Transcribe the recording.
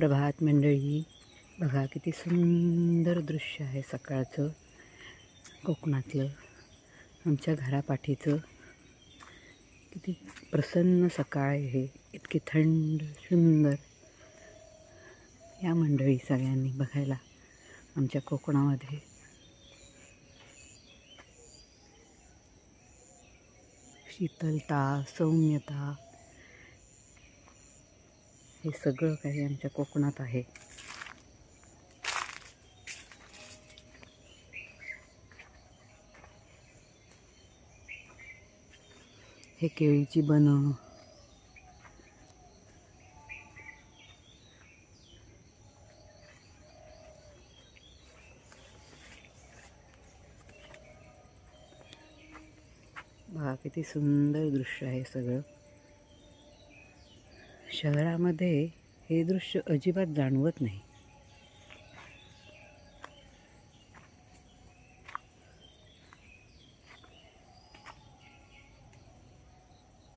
सुप्रभात मंडळी. बघा किती सुंदर दृश्य आहे सकाळचं कोकणातलं, आमच्या घरापाठीचं. किती प्रसन्न सकाळ आहे हे, इतकी थंड सुंदर. या मंडळी सगळ्यांनी बघायला आमच्या कोकणामध्ये. शीतलता, सौम्यता, हे सगळं काही आमच्या कोकणात आहे. हे केळीची बनं, बघा किती सुंदर दृश्य आहे सगळं. शहरामध्ये हे दृश्य अजिबात जाणवत नाही.